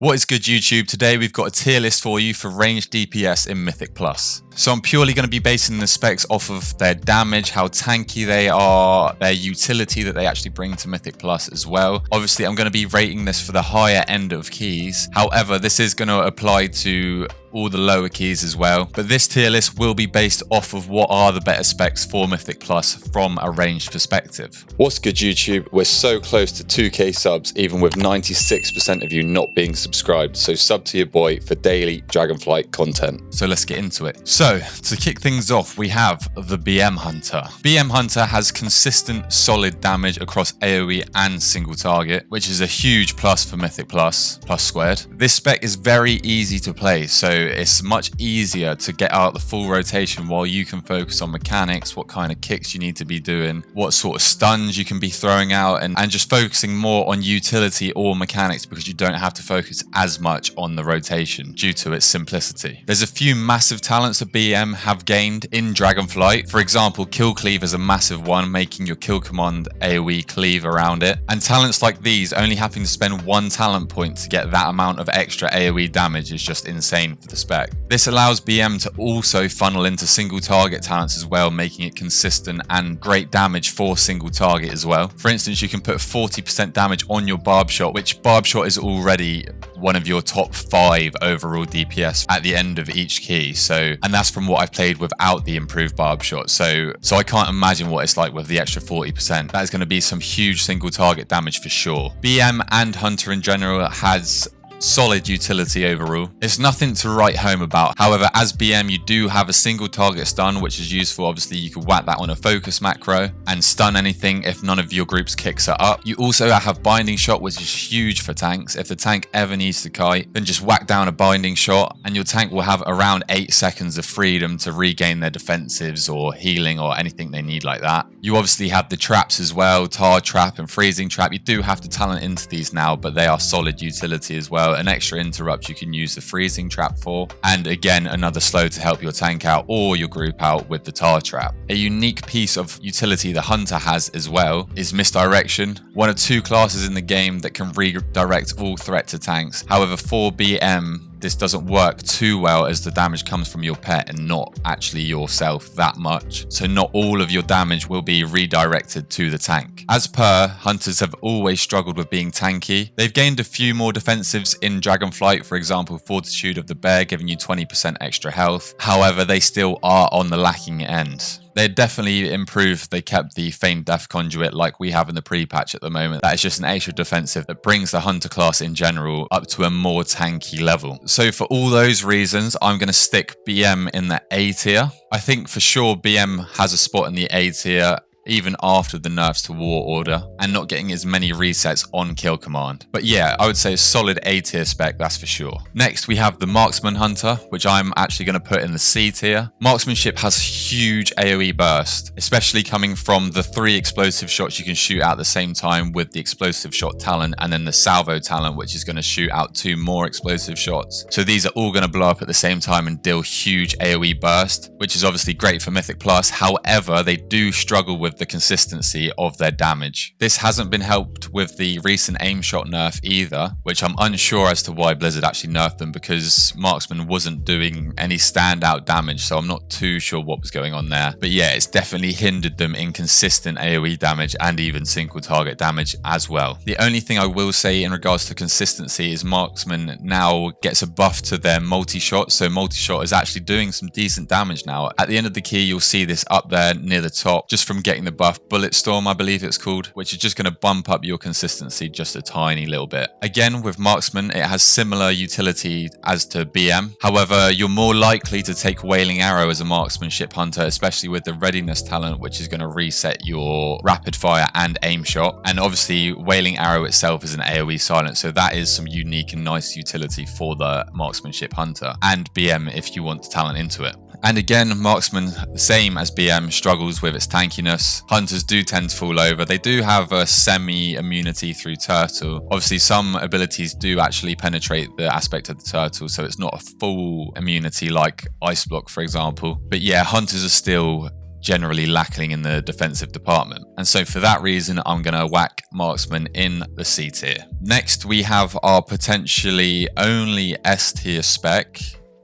What is good, YouTube? Today we've got a tier list for you for ranged DPS in Mythic Plus. So I'm purely going to be basing the specs off of their damage, how tanky they are, their utility that they actually bring to Mythic Plus as well. Obviously, I'm going to be rating this for the higher end of keys. However, this is going to apply to all the lower keys as well. But this tier list will be based off of what are the better specs for Mythic Plus from a ranged perspective. What's good, YouTube? We're so close to 2k subs, even with 96% of you not being subscribed. So sub to your boy for daily Dragonflight content. So let's get into it. So to kick things off, we have the BM Hunter. BM Hunter has consistent solid damage across AoE and single target, which is a huge plus for Mythic Plus squared. This spec is very easy to play, so it's much easier to get out the full rotation while you can focus on mechanics, what kind of kicks you need to be doing, what sort of stuns you can be throwing out, and just focusing more on utility or mechanics because you don't have to focus as much on the rotation due to its simplicity. There's a few massive talents that BM have gained in Dragonflight. For example, Kill Cleave is a massive one, making your kill command AoE cleave around it. And talents like these, only having to spend one talent point to get that amount of extra AoE damage is just insane for the spec. This allows BM to also funnel into single target talents as well, making it consistent and great damage for single target as well. For instance, you can put 40% damage on your barb shot, which barb shot is already one of your top 5 overall DPS at the end of each key. And that's from what I've played without the improved barb shot. So I can't imagine what it's like with the extra 40%. That is going to be some huge single target damage for sure. BM and Hunter in general has solid utility overall. It's nothing to write home about. However, as BM, you do have a single target stun, which is useful. Obviously, you could whack that on a focus macro and stun anything if none of your group's kicks are up. You also have binding shot, which is huge for tanks. If the tank ever needs to kite, then just whack down a binding shot and your tank will have around 8 seconds of freedom to regain their defensives or healing or anything they need like that. You obviously have the traps as well, tar trap and freezing trap. You do have to talent into these now, but they are solid utility as well. An extra interrupt you can use the freezing trap for, and again another slow to help your tank out or your group out with the tar trap. A unique piece of utility the Hunter has as well is misdirection, one of 2 classes in the game that can redirect all threat to tanks. However, for BM this doesn't work too well as the damage comes from your pet and not actually yourself that much. So not all of your damage will be redirected to the tank. As per, Hunters have always struggled with being tanky. They've gained a few more defensives in Dragonflight, for example, Fortitude of the Bear giving you 20% extra health. However, they still are on the lacking end. They definitely improved. They kept the Feigned Death Conduit like we have in the pre-patch at the moment. That is just an extra defensive that brings the Hunter class in general up to a more tanky level. So for all those reasons, I'm going to stick BM in the A tier. I think for sure BM has a spot in the A tier even after the nerfs to War Order and not getting as many resets on kill command. But yeah, I would say a solid A tier spec, that's for sure. Next, we have the Marksman Hunter, which I'm actually going to put in the C tier. Marksmanship has huge AoE burst, especially coming from the 3 explosive shots you can shoot out at the same time with the explosive shot talent and then the salvo talent, which is going to shoot out 2 more explosive shots. So these are all going to blow up at the same time and deal huge AoE burst, which is obviously great for Mythic Plus. However, they do struggle with the consistency of their damage. This hasn't been helped with the recent aim shot nerf either, which I'm unsure as to why Blizzard actually nerfed them because Marksman wasn't doing any standout damage, so I'm not too sure what was going on there. But yeah, it's definitely hindered them in consistent AoE damage and even single target damage as well. The only thing I will say in regards to consistency is Marksman now gets a buff to their multi-shot, so multi-shot is actually doing some decent damage now. At the end of the key, you'll see this up there near the top, just from getting the buff Bullet Storm, I believe it's called, which is just going to bump up your consistency just a tiny little bit. Again, with Marksman, it has similar utility as to BM. However, you're more likely to take Wailing Arrow as a Marksmanship Hunter, especially with the Readiness talent, which is going to reset your rapid fire and aim shot. And obviously, Wailing Arrow itself is an AoE silent, so that is some unique and nice utility for the Marksmanship Hunter and BM if you want to talent into it. And again, Marksman, the same as BM, struggles with its tankiness. Hunters do tend to fall over. They do have a semi-immunity through Turtle. Obviously, some abilities do actually penetrate the aspect of the Turtle, so it's not a full immunity like Ice Block, for example. But yeah, Hunters are still generally lacking in the defensive department. And so for that reason, I'm going to whack Marksman in the C tier. Next, we have our potentially only S tier spec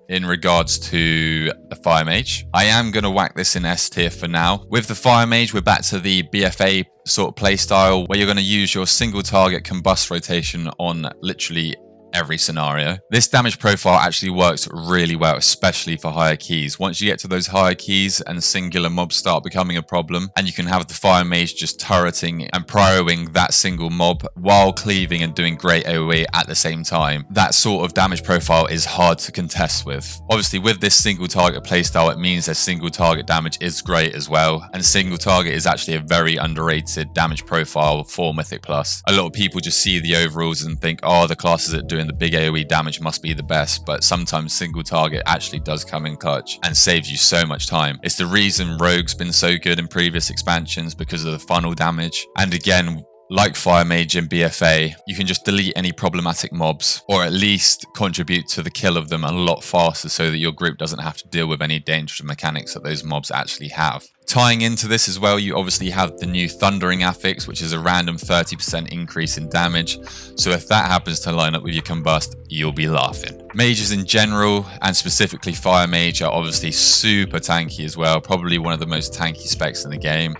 in regards to the Fire Mage. I am going to whack this in S tier for now. With the Fire Mage, we're back to the BFA sort of playstyle where you're going to use your single target combust rotation on literally every scenario. This damage profile actually works really well, especially for higher keys. Once you get to those higher keys and singular mobs start becoming a problem, and you can have the Fire Mage just turreting and prioing that single mob while cleaving and doing great AoE at the same time, that sort of damage profile is hard to contest with. Obviously, with this single target playstyle, it means that single target damage is great as well, and single target is actually a very underrated damage profile for Mythic Plus. A lot of people just see the overalls and think, oh, the classes that doing the big AoE damage must be the best, but sometimes single target actually does come in clutch and saves you so much time. It's the reason Rogue's been so good in previous expansions, because of the funnel damage. And again, like Fire Mage and BFA, you can just delete any problematic mobs, or at least contribute to the kill of them a lot faster so that your group doesn't have to deal with any dangerous mechanics that those mobs actually have. Tying into this as well, you obviously have the new Thundering affix, which is a random 30% increase in damage. So if that happens to line up with your Combust, you'll be laughing. Mages in general, and specifically Fire Mage, are obviously super tanky as well. Probably one of the most tanky specs in the game.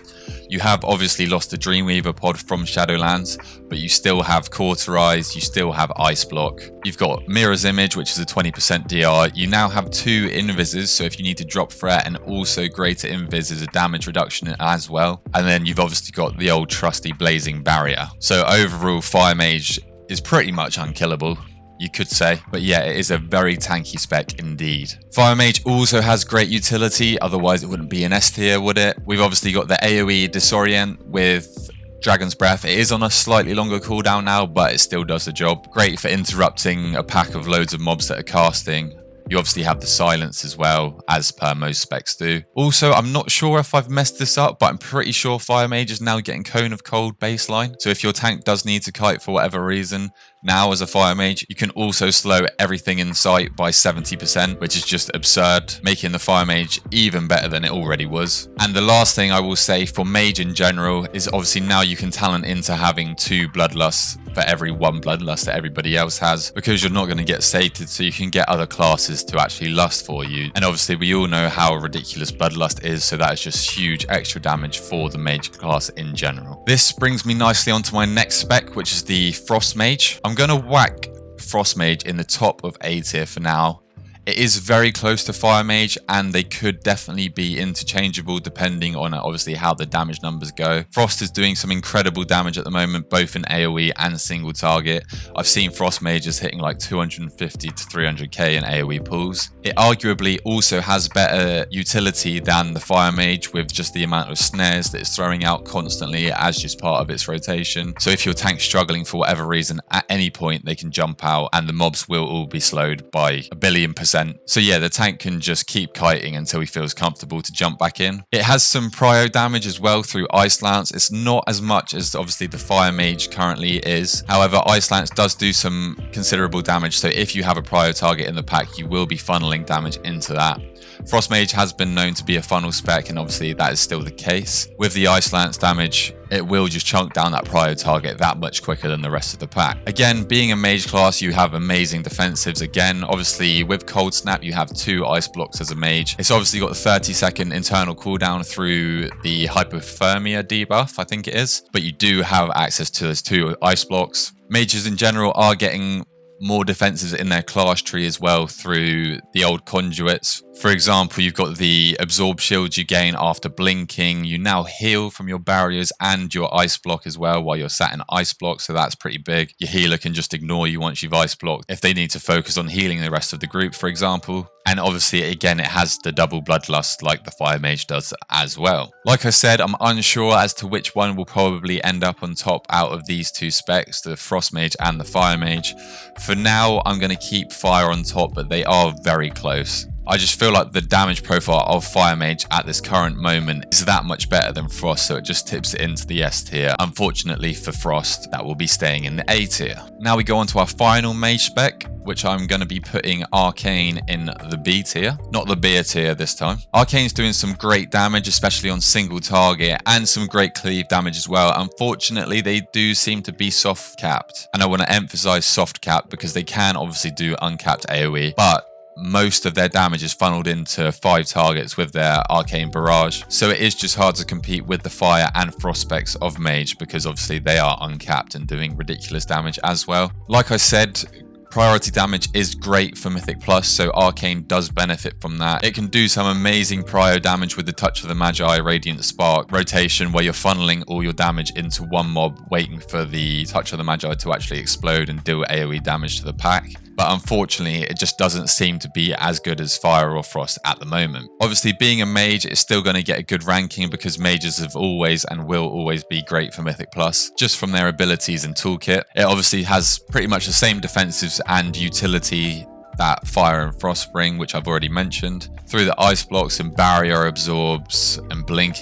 You have obviously lost the Dreamweaver pod from Shadowlands, but you still have Cauterize, you still have Ice Block. You've got Mirror's Image, which is a 20% DR. You now have 2 Invises, so if you need to drop threat, and also Greater Invis is a damage reduction as well. And then you've obviously got the old trusty Blazing Barrier. So overall, Fire Mage is pretty much unkillable, you could say. But yeah, it is a very tanky spec indeed. Fire Mage also has great utility, otherwise it wouldn't be an S tier, would it? We've obviously got the AoE Disorient with Dragon's Breath. It is on a slightly longer cooldown now, but it still does the job. Great for interrupting a pack of loads of mobs that are casting. You obviously have the silence as well, as per most specs do. Also, I'm not sure if I've messed this up, but I'm pretty sure Fire Mage is now getting Cone of Cold baseline. So if your tank does need to kite for whatever reason, now as a Fire Mage, you can also slow everything in sight by 70%, which is just absurd, making the Fire Mage even better than it already was. And the last thing I will say for Mage in general is obviously now you can talent into having 2 Bloodlusts for every 1 Bloodlust that everybody else has, because you're not going to get sated, so you can get other classes to actually lust for you. And obviously we all know how ridiculous Bloodlust is, so that is just huge extra damage for the Mage class in general. This brings me nicely onto my next spec, which is the Frost Mage. I'm going to whack Frost Mage in the top of A tier for now. It is very close to Fire Mage, and they could definitely be interchangeable depending on obviously how the damage numbers go. Frost is doing some incredible damage at the moment, both in AoE and single target. I've seen Frost Mages hitting like 250 to 300k in AoE pulls. It arguably also has better utility than the Fire Mage, with just the amount of snares that it's throwing out constantly as just part of its rotation. So if your tank's struggling for whatever reason, at any point they can jump out and the mobs will all be slowed by 1,000,000,000%. So yeah, the tank can just keep kiting until he feels comfortable to jump back in. It has some prio damage as well through Ice Lance. It's not as much as obviously the Fire Mage currently is. However, Ice Lance does do some considerable damage, so if you have a prio target in the pack, you will be funneling damage into that. Frost Mage has been known to be a funnel spec, and obviously that is still the case. With the Ice Lance damage, it will just chunk down that prio target that much quicker than the rest of the pack. Again, being a mage class, you have amazing defensives. Again, obviously with Cold Snap, you have 2 ice blocks as a mage. It's obviously got the 30-second internal cooldown through the Hypothermia debuff, I think it is. But you do have access to those 2 ice blocks. Mages in general are getting more defenses in their class tree as well through the old conduits. For example, you've got the absorb shields you gain after blinking. You now heal from your barriers and your ice block as well while you're sat in ice block, so that's pretty big. Your healer can just ignore you once you've ice blocked if they need to focus on healing the rest of the group, for example. And obviously, again, it has the double bloodlust like the Fire Mage does as well. Like I said, I'm unsure as to which one will probably end up on top out of these 2 specs, the Frost Mage and the Fire Mage. For now, I'm going to keep Fire on top, but they are very close. I just feel like the damage profile of Fire Mage at this current moment is that much better than Frost, so it just tips it into the S tier. Unfortunately for Frost, that will be staying in the A tier. Now we go on to our final Mage spec, which I'm going to be putting Arcane in the B tier, not the B tier this time. Arcane's doing some great damage, especially on single target, and some great cleave damage as well. Unfortunately, they do seem to be soft capped, and I want to emphasize soft cap because they can obviously do uncapped AoE, but most of their damage is funneled into 5 targets with their Arcane Barrage. So it is just hard to compete with the Fire and Frost specs of Mage because obviously they are uncapped and doing ridiculous damage as well. Like I said, priority damage is great for Mythic Plus, so Arcane does benefit from that. It can do some amazing prio damage with the Touch of the Magi, Radiant Spark rotation, where you're funneling all your damage into one mob, waiting for the Touch of the Magi to actually explode and deal AoE damage to the pack. But unfortunately, it just doesn't seem to be as good as Fire or Frost at the moment. Obviously, being a mage is still going to get a good ranking because mages have always and will always be great for Mythic Plus, just from their abilities and toolkit. It obviously has pretty much the same defensives and utility that Fire and Frost bring, which I've already mentioned, through the ice blocks and barrier absorbs and blink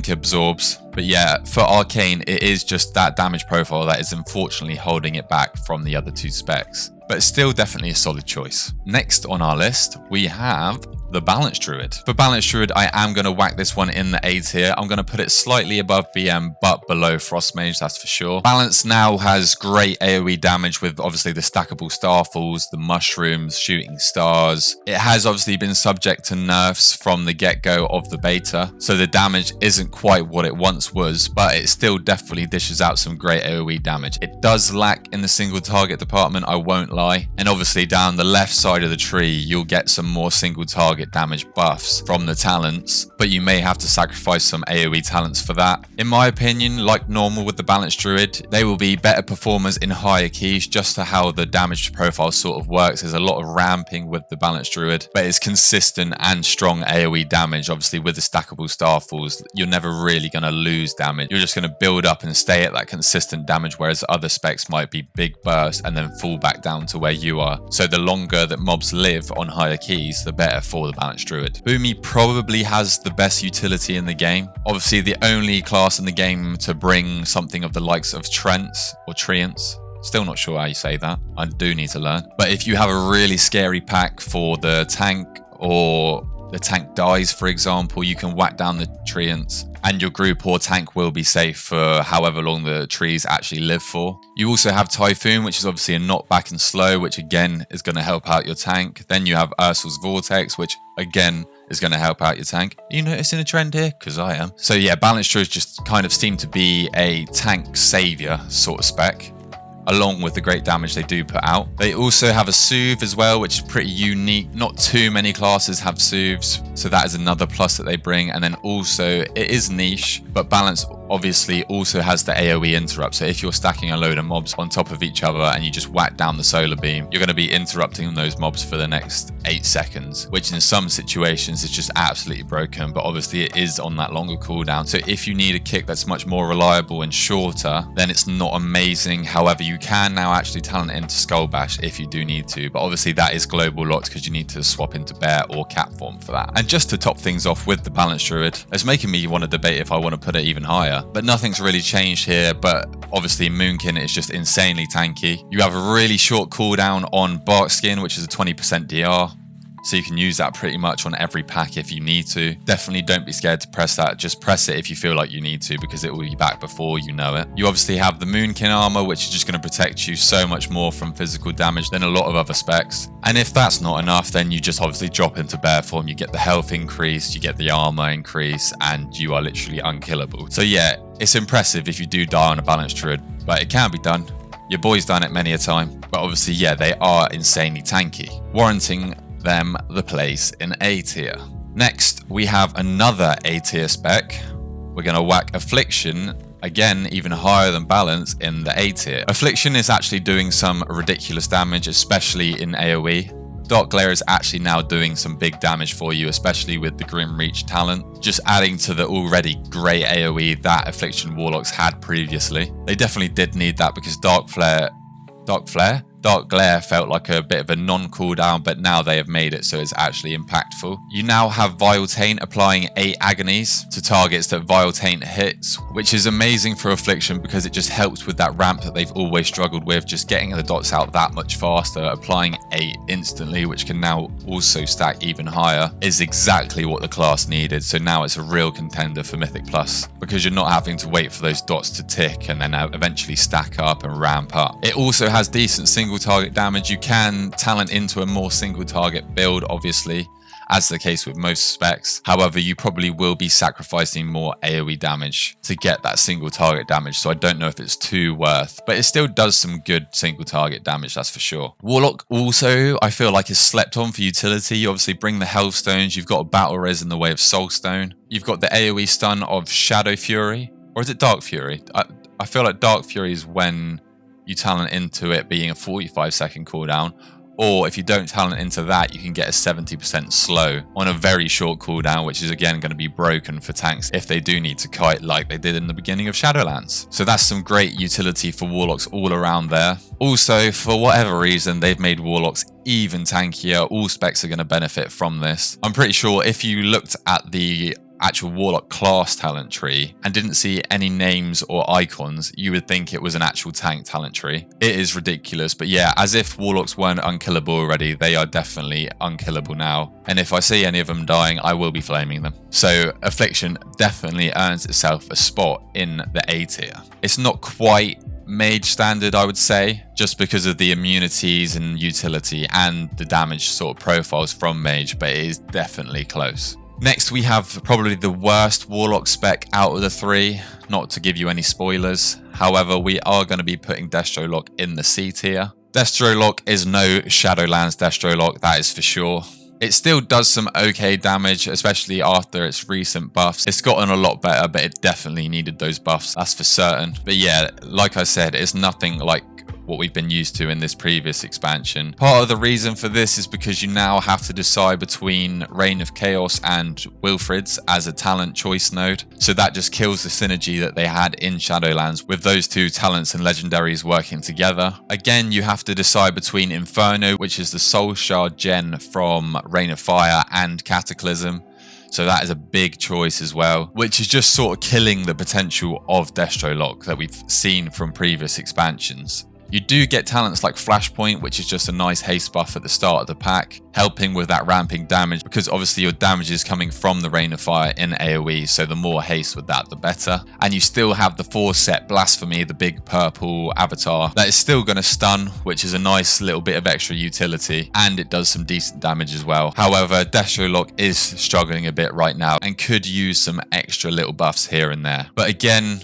absorbs. But yeah, for Arcane, it is just that damage profile that is unfortunately holding it back from the other 2 specs. But it's still definitely a solid choice. Next on our list, we have the Balance Druid. For Balance Druid, I am going to whack this one in the A tier. I'm going to put it slightly above BM, but below Frost Mage, that's for sure. Balance now has great AoE damage with obviously the stackable Starfalls, the mushrooms, shooting stars. It has obviously been subject to nerfs from the get-go of the beta, so the damage isn't quite what it once was, but it still definitely dishes out some great AoE damage. It does lack in the single target department, I won't lie. And obviously down the left side of the tree, you'll get some more single target damage buffs from the talents, but you may have to sacrifice some AoE talents for that. In my opinion, like normal with the Balanced Druid, they will be better performers in higher keys, just to how the damage profile sort of works. There's a lot of ramping with the Balanced Druid, but it's consistent and strong AoE damage. Obviously with the stackable Starfalls, you're never really going to lose damage. You're just going to build up and stay at that consistent damage, whereas other specs might be big burst and then fall back down to where you are. So the longer that mobs live on higher keys, the better for the Balanced Druid. Boomy probably has the best utility in the game. Obviously the only class in the game to bring something of the likes of Treants or Treants. Still not sure how you say that. I do need to learn. But if you have a really scary pack for the tank, or the tank dies, for example, you can whack down the Treants and your group or tank will be safe for however long the trees actually live for. You also have Typhoon, which is obviously a knockback and slow, which again is going to help out your tank. Then you have Ursul's Vortex, which again is going to help out your tank. Are you noticing a trend here? Because I am. So yeah, Balanced Druids just kind of seem to be a tank savior sort of spec, along with the great damage they do put out. They also have a Soothe as well, which is pretty unique. Not too many classes have Soothes, so that is another plus that they bring. And then also, it is niche, but Balance obviously also has the AoE interrupt. So if you're stacking a load of mobs on top of each other and you just whack down the solar beam, you're going to be interrupting those mobs for the next 8 seconds, which in some situations is just absolutely broken, but obviously it is on that longer cooldown. So if you need a kick that's much more reliable and shorter, then it's not amazing. However, you can now actually talent into Skull Bash if you do need to, but obviously that is global locked because you need to swap into Bear or Cat form for that. And just to top things off with the Balanced Druid, it's making me want to debate if I want to put it even higher, but nothing's really changed here. But obviously Moonkin is just insanely tanky. You have a really short cooldown on Bark Skin, which is a 20% DR. So you can use that pretty much on every pack if you need to. Definitely don't be scared to press that. Just press it if you feel like you need to, because it will be back before you know it. You obviously have the Moonkin armor, which is just going to protect you so much more from physical damage than a lot of other specs. And if that's not enough, then you just obviously drop into Bear form. You get the health increase, you get the armor increase, and you are literally unkillable. So yeah, it's impressive if you do die on a Balanced Druid, but it can be done. Your boy's done it many a time. But obviously, yeah, they are insanely tanky, warranting them the place in A tier. Next, we have another A tier spec. We're going to whack Affliction, again even higher than Balance, in the A tier. Affliction is actually doing some ridiculous damage, especially in AoE. Dark Glare is actually now doing some big damage for you, especially with the Grim Reach talent, just adding to the already great AoE that Affliction Warlocks had previously. They definitely did need that because Dark Flare Dark Glare felt like a bit of a non-cooldown, but now they have made it so it's actually impactful. You now have Vile Taint applying 8 agonies to targets that Vile Taint hits, which is amazing for Affliction because it just helps with that ramp that they've always struggled with, just getting the dots out that much faster. Applying 8 instantly, which can now also stack even higher, is exactly what the class needed. So now it's a real contender for Mythic Plus because you're not having to wait for those dots to tick and then eventually stack up and ramp up. It also has decent single target damage. You can talent into a more single target build, obviously, as the case with most specs. However, you probably will be sacrificing more AoE damage to get that single target damage, so I don't know if it's too worth, but it still does some good single target damage, that's for sure. Warlock also, I feel like, is slept on for utility. You obviously bring the Health Stones, you've got a Battle Res in the way of Soul Stone, you've got the AoE stun of Shadow Fury, or is it Dark Fury? I feel like Dark Fury is when you talent into it being a 45-second cooldown, or if you don't talent into that, you can get a 70% slow on a very short cooldown, which is again going to be broken for tanks if they do need to kite like they did in the beginning of Shadowlands. So that's some great utility for Warlocks all around there. Also, for whatever reason, they've made Warlocks even tankier. All specs are going to benefit from this. I'm pretty sure if you looked at the actual Warlock class talent tree and didn't see any names or icons, you would think it was an actual tank talent tree. It is ridiculous, but yeah, as if Warlocks weren't unkillable already, they are definitely unkillable now. And if I see any of them dying, I will be flaming them. So Affliction definitely earns itself a spot in the A tier. It's not quite mage standard, I would say, just because of the immunities and utility and the damage sort of profiles from mage, but it is definitely close. Next, we have probably the worst Warlock spec out of the 3, not to give you any spoilers. However, we are going to be putting Destrolock in the C tier. Destrolock is no Shadowlands Destrolock, that is for sure. It still does some okay damage, especially after its recent buffs. It's gotten a lot better, but it definitely needed those buffs, that's for certain. But yeah, like I said, it's nothing like what we've been used to in this previous expansion. Part of the reason for this is because you now have to decide between Reign of Chaos and Wilfrid's as a talent choice node. So that just kills the synergy that they had in Shadowlands with those two talents and legendaries working together. Again, you have to decide between Inferno, which is the Soul Shard gen from Reign of Fire, and Cataclysm. So that is a big choice as well, which is just sort of killing the potential of Destrolock that we've seen from previous expansions. You do get talents like Flashpoint, which is just a nice haste buff at the start of the pack, helping with that ramping damage, because obviously your damage is coming from the Reign of Fire in AoE, so the more haste with that, the better. And you still have the 4-set Blasphemy, the big purple avatar, that is still going to stun, which is a nice little bit of extra utility, and it does some decent damage as well. However, Destrolock is struggling a bit right now, and could use some extra little buffs here and there. But again,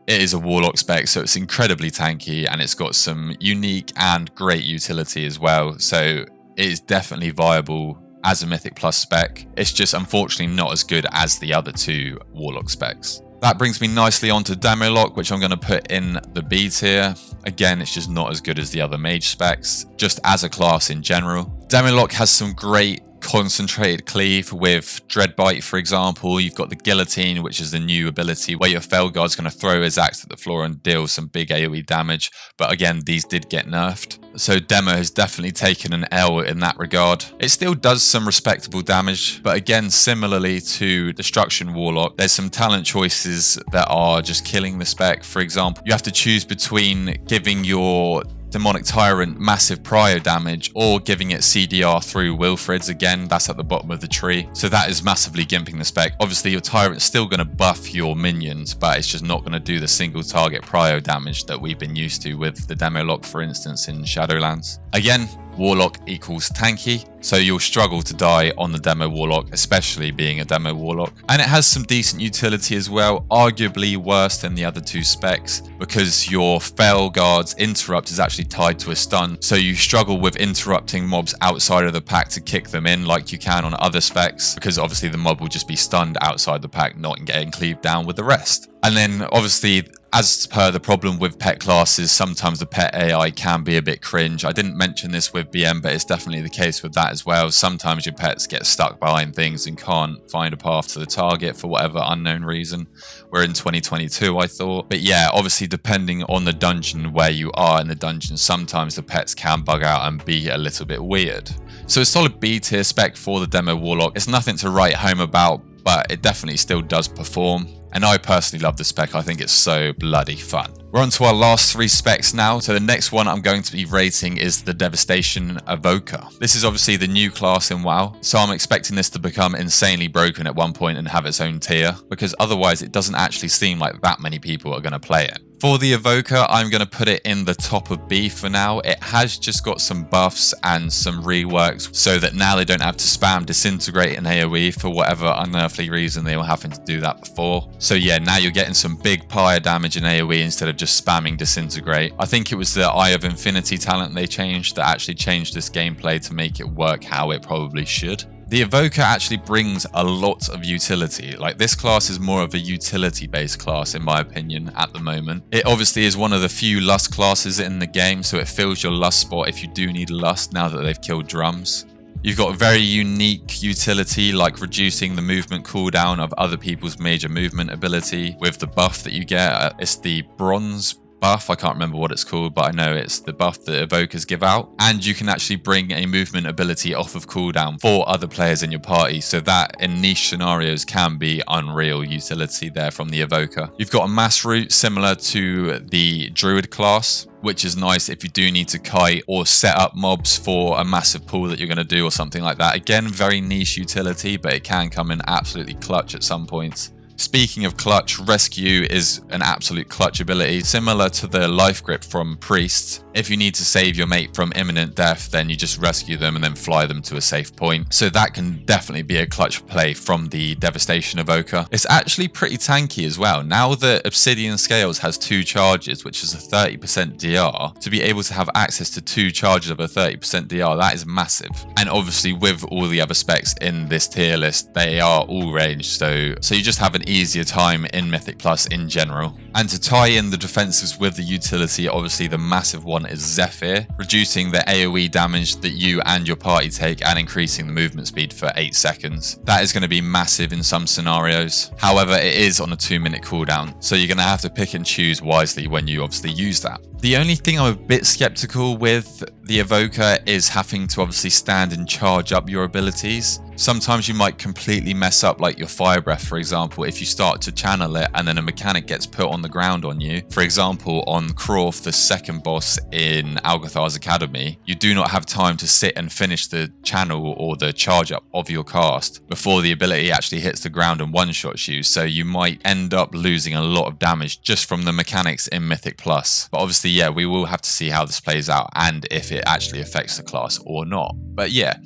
it is a Warlock spec, so it's incredibly tanky and it's got some unique and great utility as well. So it is definitely viable as a Mythic Plus spec. It's just unfortunately not as good as the other 2 Warlock specs. That brings me nicely onto Demolock, which I'm going to put in the B tier. Again, it's just not as good as the other mage specs, just as a class in general. Demolock has some great concentrated cleave with Dreadbite, for example. You've got the Guillotine, which is the new ability where your Felguard's going to throw his axe at the floor and deal some big AoE damage. But again, these did get nerfed. So Demo has definitely taken an L in that regard. It still does some respectable damage, but again, similarly to Destruction Warlock, there's some talent choices that are just killing the spec. For example, you have to choose between giving your Demonic Tyrant massive prio damage or giving it CDR through Wilfrid's. Again, that's at the bottom of the tree, so that is massively gimping the spec. Obviously your Tyrant's still going to buff your minions, but it's just not going to do the single target prio damage that we've been used to with the Demolock, for instance, in Shadowlands. Again, Warlock equals tanky, so you'll struggle to die on the Demo Warlock, especially being a Demo Warlock. And it has some decent utility as well, arguably worse than the other 2 specs, because your Felguard's interrupt is actually tied to a stun, so you struggle with interrupting mobs outside of the pack to kick them in like you can on other specs, because obviously the mob will just be stunned outside the pack, not getting cleaved down with the rest. And then obviously, as per the problem with pet classes, sometimes the pet AI can be a bit cringe. I didn't mention this with BM, but it's definitely the case with that as well. Sometimes your pets get stuck behind things and can't find a path to the target for whatever unknown reason. We're in 2022, I thought. But yeah, obviously depending on the dungeon, where you are in the dungeon, sometimes the pets can bug out and be a little bit weird. So a solid B tier spec for the demo Warlock. It's nothing to write home about, but it definitely still does perform. And I personally love the spec. I think it's so bloody fun. We're on to our last 3 specs now. So the next one I'm going to be rating is the Devastation Evoker. This is obviously the new class in WoW. So I'm expecting this to become insanely broken at one point and have its own tier, because otherwise it doesn't actually seem like that many people are going to play it. For the Evoker, I'm going to put it in the top of B for now. It has just got some buffs and some reworks so that now they don't have to spam Disintegrate and AoE for whatever unearthly reason they were having to do that before. So yeah, now you're getting some big pyre damage in AoE instead of just spamming Disintegrate. I think it was the Eye of Infinity talent they changed that actually changed this gameplay to make it work how it probably should. The Evoker actually brings a lot of utility. Like, this class is more of a utility-based class in my opinion at the moment. It obviously is one of the few lust classes in the game, so it fills your lust spot if you do need lust now that they've killed drums. You've got very unique utility like reducing the movement cooldown of other people's major movement ability with the buff that you get. It's the bronze buff, I can't remember what it's called, but I know it's the buff that evokers give out. And you can actually bring a movement ability off of cooldown for other players in your party, so that in niche scenarios can be unreal utility there from the evoker. You've got a mass route similar to the druid class, which is nice if you do need to kite or set up mobs for a massive pull that you're going to do or something like that. Again, very niche utility, but it can come in absolutely clutch at some points. Speaking of clutch, Rescue is an absolute clutch ability, similar to the Life Grip from Priests. If you need to save your mate from imminent death, then you just rescue them and then fly them to a safe point. So that can definitely be a clutch play from the Devastation Evoker. It's actually pretty tanky as well. Now that Obsidian Scales has 2 charges, which is a 30% DR, to be able to have access to 2 charges of a 30% DR, that is massive. And obviously with all the other specs in this tier list, they are all ranged, so you just have an easier time in Mythic Plus in general. And to tie in the defensives with the utility, obviously the massive one is Zephyr, reducing the AoE damage that you and your party take and increasing the movement speed for 8 seconds. That is going to be massive in some scenarios. However, it is on a 2-minute cooldown, so you're going to have to pick and choose wisely when you obviously use that. The only thing I'm a bit skeptical with the Evoker is having to obviously stand and charge up your abilities. Sometimes you might completely mess up, like your Fire Breath, for example, if you start to channel it and then a mechanic gets put on the ground on you. For example, on Croft, the second boss in Algathar's Academy, you do not have time to sit and finish the channel or the charge up of your cast before the ability actually hits the ground and one-shots you, so you might end up losing a lot of damage just from the mechanics in Mythic Plus. But obviously, yeah, we will have to see how this plays out and if it actually affects the class or not. But yeah,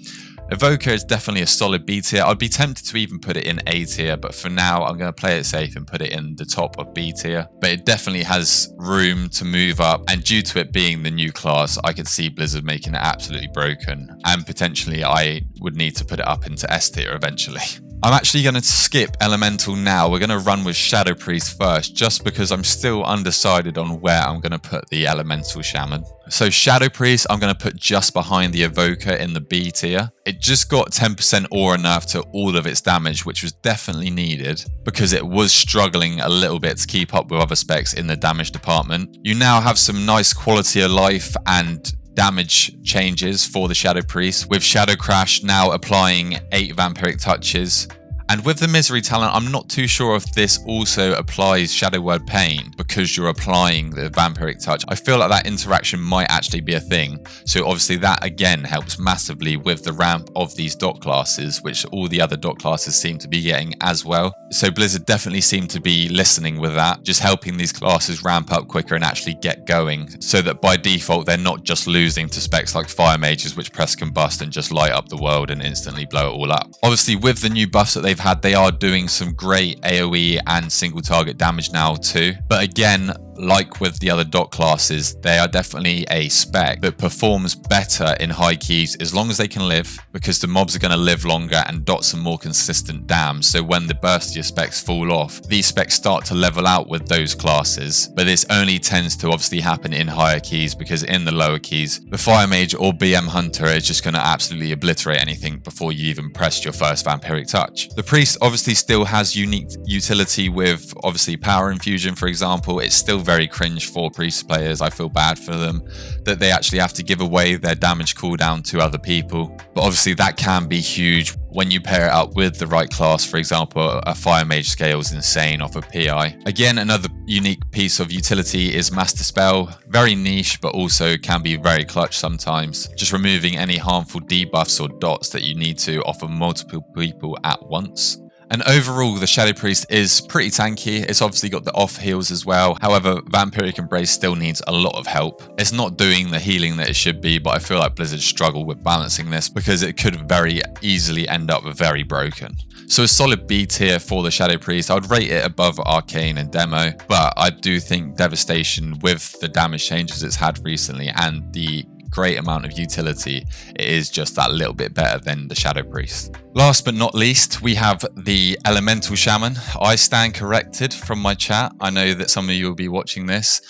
Evoker is definitely a solid B tier. I'd be tempted to even put it in A tier, but for now I'm going to play it safe and put it in the top of B tier. But it definitely has room to move up, and due to it being the new class, I could see Blizzard making it absolutely broken, and potentially I would need to put it up into S tier eventually. I'm actually going to skip Elemental now. We're going to run with Shadow Priest first, just because I'm still undecided on where I'm going to put the Elemental Shaman. So Shadow Priest, I'm going to put just behind the Evoker in the B tier. It just got 10% aura nerf to all of its damage, which was definitely needed because it was struggling a little bit to keep up with other specs in the damage department. You now have some nice quality of life and damage changes for the Shadow Priest, with Shadow Crash now applying 8 vampiric touches. And with the Misery talent, I'm not too sure if this also applies Shadow Word Pain because you're applying the vampiric touch. I feel like that interaction might actually be a thing. So obviously that again helps massively with the ramp of these dot classes, which all the other dot classes seem to be getting as well. So Blizzard definitely seem to be listening with that, just helping these classes ramp up quicker and actually get going, so that by default they're not just losing to specs like Fire Mages, which press combust and just light up the world and instantly blow it all up. Obviously with the new buffs that they've had, they are doing some great AoE and single target damage now too. But again, like with the other dot classes, they are definitely a spec that performs better in high keys as long as they can live, because the mobs are going to live longer and dots are more consistent dams. So when the burstier specs fall off, these specs start to level out with those classes. But this only tends to obviously happen in higher keys, because in the lower keys, the Fire Mage or BM Hunter is just going to absolutely obliterate anything before you even pressed your first Vampiric Touch. The Priest obviously still has unique utility with obviously Power Infusion, for example. It's still very cringe for Priest players. I feel bad for them that they actually have to give away their damage cooldown to other people. But obviously that can be huge when you pair it up with the right class. For example, a Fire Mage scales insane off of PI. Again, another unique piece of utility is Master Spell. Very niche, but also can be very clutch sometimes. Just removing any harmful debuffs or dots that you need to off of multiple people at once. And overall, the Shadow Priest is pretty tanky. It's obviously got the off heals as well. However, Vampiric Embrace still needs a lot of help. It's not doing the healing that it should be, but I feel like Blizzard struggle with balancing this because it could very easily end up very broken. So a solid B tier for the Shadow Priest. I would rate it above Arcane and Demo, but I do think Devastation, with the damage changes it's had recently and the great amount of utility, it is just that little bit better than the Shadow Priest. Last but not least, we have the Elemental Shaman. I stand corrected from my chat. I know that some of you will be watching this.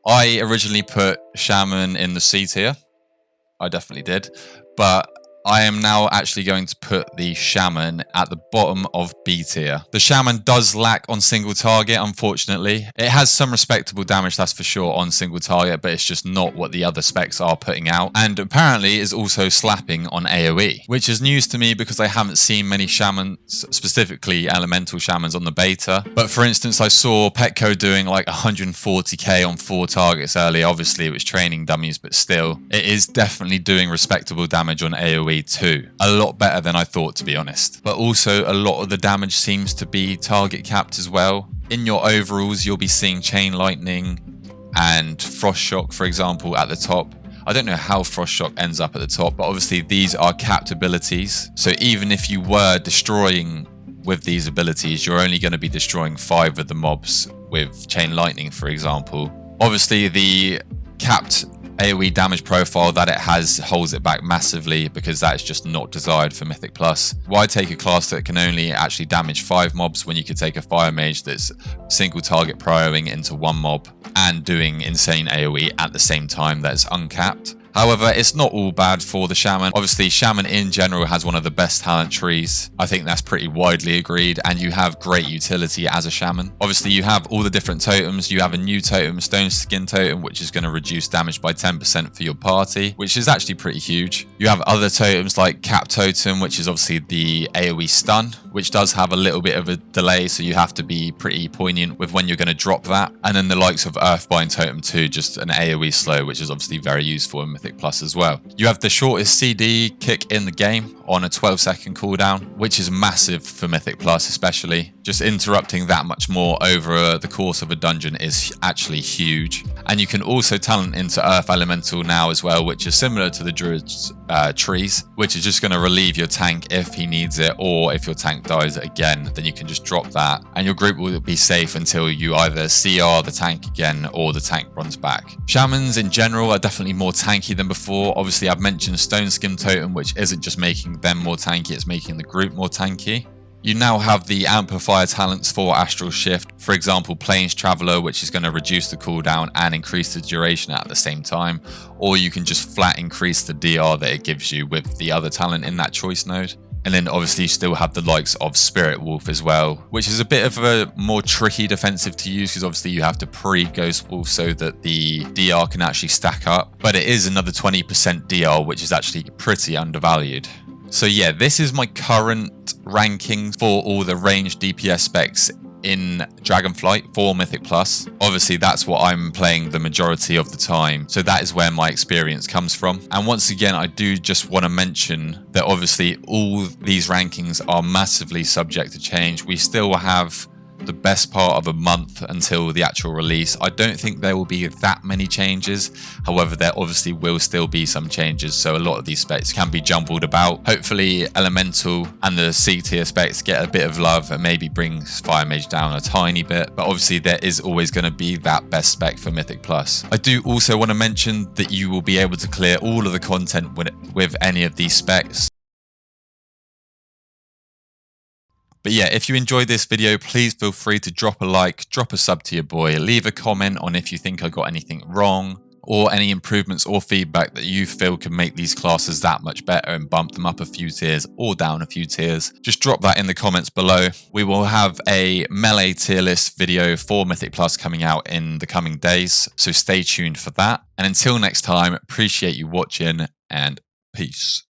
I originally put Shaman in the C tier. I definitely did. But I am now actually going to put the Shaman at the bottom of B tier. The Shaman does lack on single target, unfortunately. It has some respectable damage, that's for sure, on single target, but it's just not what the other specs are putting out. And apparently is also slapping on AoE, which is news to me because I haven't seen many Shamans, specifically Elemental Shamans, on the beta. But for instance, I saw Petco doing like 140k on 4 targets earlier. Obviously, it was training dummies, but still, it is definitely doing respectable damage on AoE too. A lot better than I thought, to be honest. But also a lot of the damage seems to be target capped as well. In your overalls, you'll be seeing Chain Lightning and Frost Shock, for example, at the top. I don't know how Frost Shock ends up at the top, but obviously these are capped abilities. So even if you were destroying with these abilities, you're only going to be destroying 5 of the mobs with Chain Lightning, for example. Obviously the capped AoE damage profile that it has holds it back massively, because that's just not desired for Mythic Plus. Why take a class that can only actually damage 5 mobs when you could take a Fire Mage that's single target proing into 1 mob and doing insane AoE at the same time that's uncapped? However, it's not all bad for the Shaman. Obviously, Shaman in general has one of the best talent trees. I think that's pretty widely agreed, and you have great utility as a Shaman. Obviously, you have all the different totems. You have a new totem, Stone Skin Totem, which is going to reduce damage by 10% for your party, which is actually pretty huge. You have other totems like Cap Totem, which is obviously the AoE stun, which does have a little bit of a delay, so you have to be pretty poignant with when you're going to drop that. And then the likes of Earthbind Totem too, just an AoE slow, which is obviously very useful in Mythic Plus as well. You have the shortest CD kick in the game on a 12-second cooldown, which is massive for Mythic Plus especially. Just interrupting that much more over the course of a dungeon is actually huge. And you can also talent into Earth Elemental now as well, which is similar to the Druid's trees, which is just going to relieve your tank if he needs it, or if your tank dies again, then you can just drop that and your group will be safe until you either CR the tank again or the tank runs back. Shamans in general are definitely more tanky than before. Obviously, I've mentioned Stone Skin Totem, which isn't just making them more tanky, it's making the group more tanky. You now have the amplifier talents for Astral Shift, for example Plains Traveler, which is going to reduce the cooldown and increase the duration at the same time, or you can just flat increase the DR that it gives you with the other talent in that choice node. And then obviously you still have the likes of Spirit Wolf as well, which is a bit of a more tricky defensive to use, because obviously you have to pre-Ghost Wolf so that the DR can actually stack up. But it is another 20% DR, which is actually pretty undervalued. So yeah, this is my current rankings for all the ranged DPS specs in Dragonflight for Mythic Plus. Obviously that's what I'm playing the majority of the time, so that is where my experience comes from. And once again, I do just want to mention that obviously all these rankings are massively subject to change. We still have the best part of a month until the actual release. I don't think there will be that many changes. However, there obviously will still be some changes, so a lot of these specs can be jumbled about. Hopefully Elemental and the C tier specs get a bit of love and maybe brings Fire Mage down a tiny bit, but obviously there is always going to be that best spec for Mythic Plus. I do also want to mention that you will be able to clear all of the content with any of these specs. But yeah, if you enjoyed this video, please feel free to drop a like, drop a sub to your boy, leave a comment on if you think I got anything wrong, or any improvements or feedback that you feel can make these classes that much better and bump them up a few tiers or down a few tiers. Just drop that in the comments below. We will have a melee tier list video for Mythic Plus coming out in the coming days, so stay tuned for that. And until next time, appreciate you watching and peace.